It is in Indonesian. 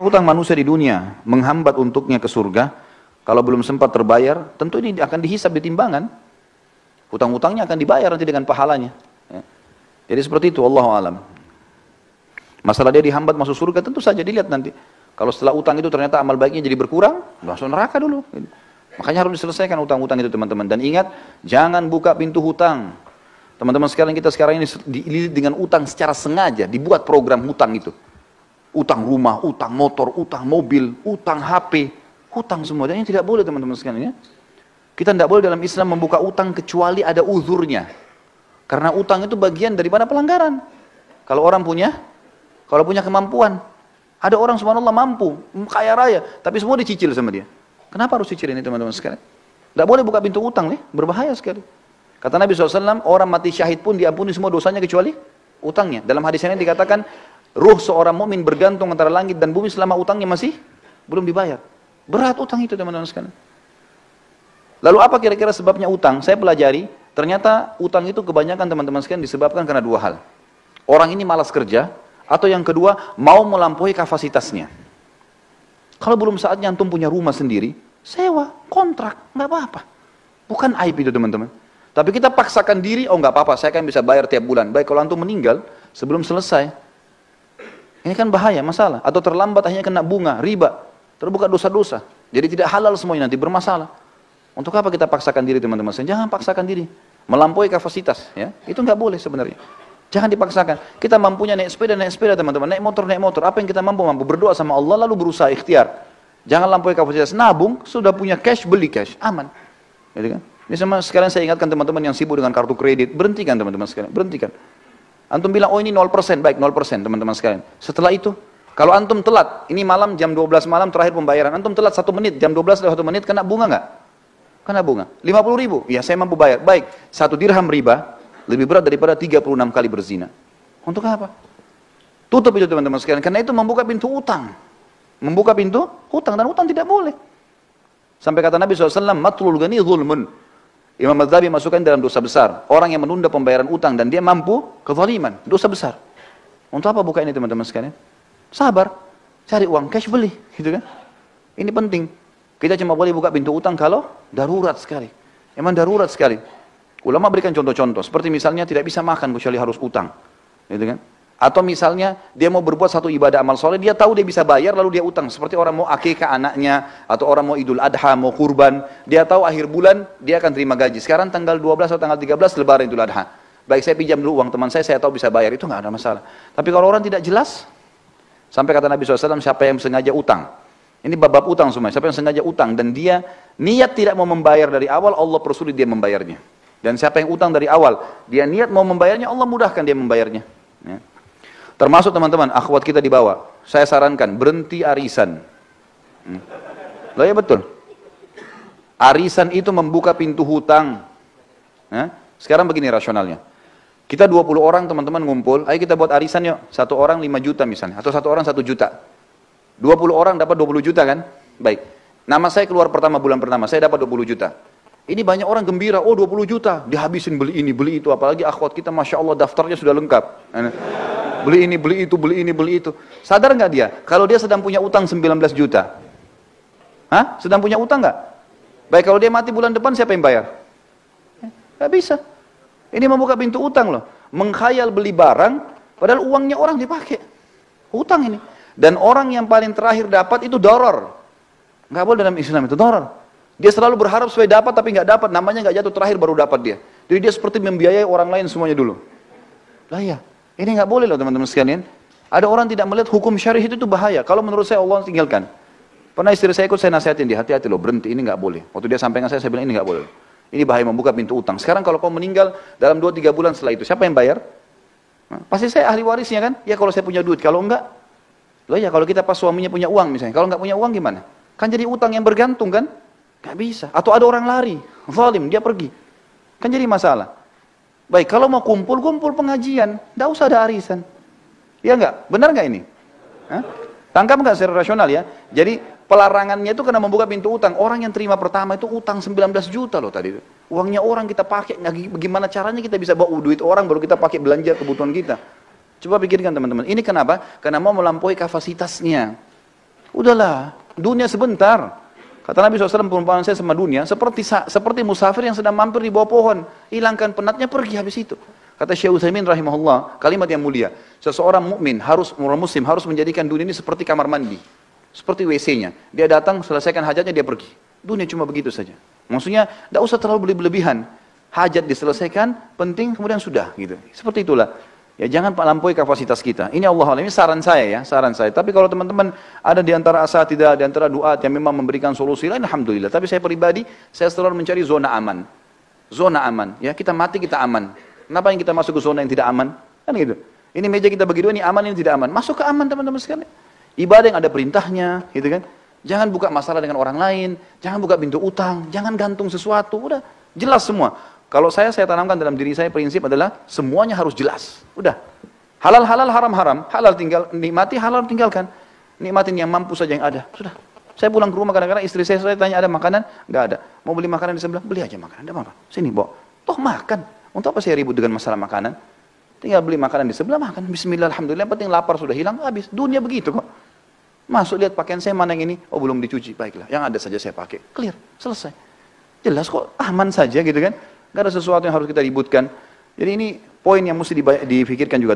Hutang manusia di dunia menghambat untuknya ke surga. Kalau belum sempat terbayar, tentu ini akan dihisab di timbangan. Hutang-hutangnya akan dibayar nanti dengan pahalanya. Ya. Jadi seperti itu, Allahu a'lam. Masalah dia dihambat masuk surga, tentu saja dilihat nanti. Kalau setelah utang itu ternyata amal baiknya jadi berkurang, langsung neraka dulu. Makanya harus diselesaikan utang-utang itu teman-teman. Dan ingat, jangan buka pintu hutang. Teman-teman sekalian, kita sekarang ini dililit dengan utang secara sengaja, dibuat program hutang itu. Utang rumah, utang motor, utang mobil, utang HP, hutang semua. Dan ini tidak boleh teman-teman sekalian ya. Kita tidak boleh dalam Islam membuka utang kecuali ada uzurnya. Karena utang itu bagian daripada pelanggaran. Kalau orang punya kemampuan. Ada orang subhanallah mampu, kaya raya, tapi semua dicicil sama dia. Kenapa harus cicil ini teman-teman sekalian? Tidak boleh buka pintu utang nih, berbahaya sekali. Kata Nabi SAW, orang mati syahid pun diampuni semua dosanya kecuali utangnya. Dalam hadis ini dikatakan, ruh seorang mukmin bergantung antara langit dan bumi selama utangnya masih belum dibayar. Berat utang itu teman-teman sekalian. Lalu apa kira-kira sebabnya utang? Saya pelajari, ternyata utang itu kebanyakan teman-teman sekalian disebabkan karena dua hal. Orang ini malas kerja, atau yang kedua, mau melampaui kapasitasnya. Kalau belum saatnya antum punya rumah sendiri, sewa, kontrak, nggak apa-apa. Bukan aib itu teman-teman. Tapi kita paksakan diri, oh nggak apa-apa, saya kan bisa bayar tiap bulan. Baik, kalau antum meninggal, sebelum selesai, ini kan bahaya, masalah. Atau terlambat hanya kena bunga, riba, terbuka dosa-dosa. Jadi tidak halal semuanya nanti, bermasalah. Untuk apa kita paksakan diri teman-teman? Jangan paksakan diri, melampaui kapasitas. Ya, itu nggak boleh sebenarnya. Jangan dipaksakan. Kita mampunya naik sepeda teman-teman. Naik motor. Apa yang kita mampu? Berdoa sama Allah, lalu berusaha ikhtiar. Jangan lampaui kapasitas. Nabung, sudah punya cash, beli cash. Aman. Gitu kan? Ini sama sekarang saya ingatkan teman-teman yang sibuk dengan kartu kredit. Berhentikan teman-teman sekalian. Berhentikan. Antum bilang, oh ini 0%, baik 0% teman-teman sekalian. Setelah itu, kalau antum telat, ini malam jam 12 malam terakhir pembayaran, antum telat 1 menit, jam 12 lewat 1 menit, kena bunga nggak? Kena bunga. 50.000, ya saya mampu bayar. Baik, 1 dirham riba, lebih berat daripada 36 kali berzina. Untuk apa? Tutup itu teman-teman sekalian, karena itu membuka pintu utang. Membuka pintu hutang, dan hutang tidak boleh. Sampai kata Nabi SAW, matlul ghani zulmun. Imam Madzhabi masukkan dalam dosa besar. Orang yang menunda pembayaran utang dan dia mampu kezaliman, dosa besar. Untuk apa buka ini teman-teman sekalian? Sabar, cari uang cash beli, gitu kan? Ini penting. Kita cuma boleh buka pintu utang kalau darurat sekali. Emang darurat sekali. Ulama berikan contoh-contoh, seperti misalnya tidak bisa makan kecuali harus utang, gitu kan? Atau misalnya dia mau berbuat satu ibadah amal soleh, dia tahu dia bisa bayar lalu dia utang. Seperti orang mau akikah anaknya, atau orang mau idul adha, mau kurban. Dia tahu akhir bulan dia akan terima gaji. Sekarang tanggal 12 atau tanggal 13 lebaran idul adha. Baik, saya pinjam dulu uang teman saya tahu bisa bayar, itu nggak ada masalah. Tapi kalau orang tidak jelas, sampai kata Nabi SAW, siapa yang sengaja utang. Ini bab-bab utang semua, siapa yang sengaja utang dan dia niat tidak mau membayar dari awal, Allah persulit dia membayarnya. Dan siapa yang utang dari awal, dia niat mau membayarnya, Allah mudahkan dia membayarnya. Ya. Termasuk teman-teman, akhwat kita di bawah. Saya sarankan, berhenti arisan. Loh ya betul. Arisan itu membuka pintu hutang. Ya. Sekarang begini rasionalnya. Kita 20 orang teman-teman ngumpul, ayo kita buat arisan yuk. 1 orang 5 juta misalnya, atau 1 orang 1 juta. 20 orang dapat 20 juta kan? Baik. Nama saya keluar bulan pertama, saya dapat 20 juta. Ini banyak orang gembira, oh 20 juta, dihabisin beli ini, beli itu. Apalagi akhwat kita, Masya Allah daftarnya sudah lengkap. Beli ini, beli itu, beli ini, beli itu. Sadar nggak dia? Kalau dia sedang punya utang 19 juta. Hah? Sedang punya utang nggak? Baik, kalau dia mati bulan depan, siapa yang bayar? Nggak bisa. Ini membuka pintu utang loh. Mengkhayal beli barang, padahal uangnya orang dipakai. Utang ini. Dan orang yang paling terakhir dapat itu doror. Nggak boleh dalam Islam itu, doror. Dia selalu berharap supaya dapat, tapi nggak dapat. Namanya nggak jatuh, terakhir baru dapat dia. Jadi dia seperti membiayai orang lain semuanya dulu. Lah ya, ini nggak boleh loh teman-teman sekalian. Ada orang tidak melihat hukum syar'i itu bahaya. Kalau menurut saya Allah tinggalkan. Pernah istri saya ikut, saya nasihatin dia, hati-hati loh, berhenti, ini nggak boleh. Waktu dia sampaikan saya bilang ini nggak boleh. Ini bahaya, membuka pintu utang. Sekarang kalau kau meninggal dalam 2-3 bulan setelah itu, siapa yang bayar? Nah, pasti saya ahli warisnya kan? Ya kalau saya punya duit, kalau enggak, loh ya kalau kita pas suaminya punya uang misalnya, kalau nggak punya uang gimana? Kan jadi utang yang bergantung kan? Nggak bisa. Atau ada orang lari, zalim, dia pergi. Kan jadi masalah. Baik, kalau mau kumpul pengajian, nggak usah ada arisan. Ya nggak? Benar nggak ini? Hah? Tangkap nggak secara rasional ya? Jadi pelarangannya itu karena membuka pintu utang. Orang yang terima pertama itu utang 19 juta loh tadi. Uangnya orang kita pakai, bagaimana caranya kita bisa bawa duit orang baru kita pakai belanja kebutuhan kita. Coba pikirkan teman-teman. Ini kenapa? Karena mau melampaui kapasitasnya. Udahlah, dunia sebentar. Kata Nabi SAW, perumpamaan saya sama dunia, seperti musafir yang sedang mampir di bawah pohon. Hilangkan penatnya, pergi habis itu. Kata Syekh Utsaimin rahimahullah, kalimat yang mulia. Seseorang mukmin orang muslim harus menjadikan dunia ini seperti kamar mandi. Seperti WC-nya. Dia datang, selesaikan hajatnya, dia pergi. Dunia cuma begitu saja. Maksudnya, tidak usah terlalu berlebihan. Hajat diselesaikan, penting, kemudian sudah. Gitu. Seperti itulah. Ya jangan melampaui kapasitas kita. Ini Allah, ini saran saya ya, saran saya. Tapi kalau teman-teman ada di antara asatidzah, di antara duat yang memang memberikan solusi lain, alhamdulillah. Tapi saya pribadi, saya selalu mencari zona aman. Zona aman. Ya kita mati, kita aman. Kenapa yang kita masuk ke zona yang tidak aman? Kan gitu. Ini meja kita bagi dua, ini aman, ini tidak aman. Masuk ke aman teman-teman sekalian. Ibadah yang ada perintahnya, gitu kan. Jangan buka masalah dengan orang lain, jangan buka pintu utang, jangan gantung sesuatu. Udah jelas semua. Kalau saya tanamkan dalam diri saya prinsip adalah semuanya harus jelas. Udah. Halal halal, haram haram. Halal tinggal nikmati, halal tinggalkan. Nikmatin yang mampu saja yang ada. Sudah. Saya pulang ke rumah kadang-kadang istri saya tanya ada makanan? Enggak ada. Mau beli makanan di sebelah? Beli aja makanan. Enggak apa-apa. Sini, bawa. Toh makan. Untuk apa saya ribut dengan masalah makanan? Tinggal beli makanan di sebelah, makan. Bismillah, alhamdulillah. Yang penting lapar sudah hilang, habis. Dunia begitu kok. Masuk lihat pakaian saya mana yang ini? Oh belum dicuci. Baiklah. Yang ada saja saya pakai. Clear. Selesai. Jelas kok. Aman saja gitu kan. Gak ada sesuatu yang harus kita ributkan. Jadi ini poin yang mesti difikirkan juga.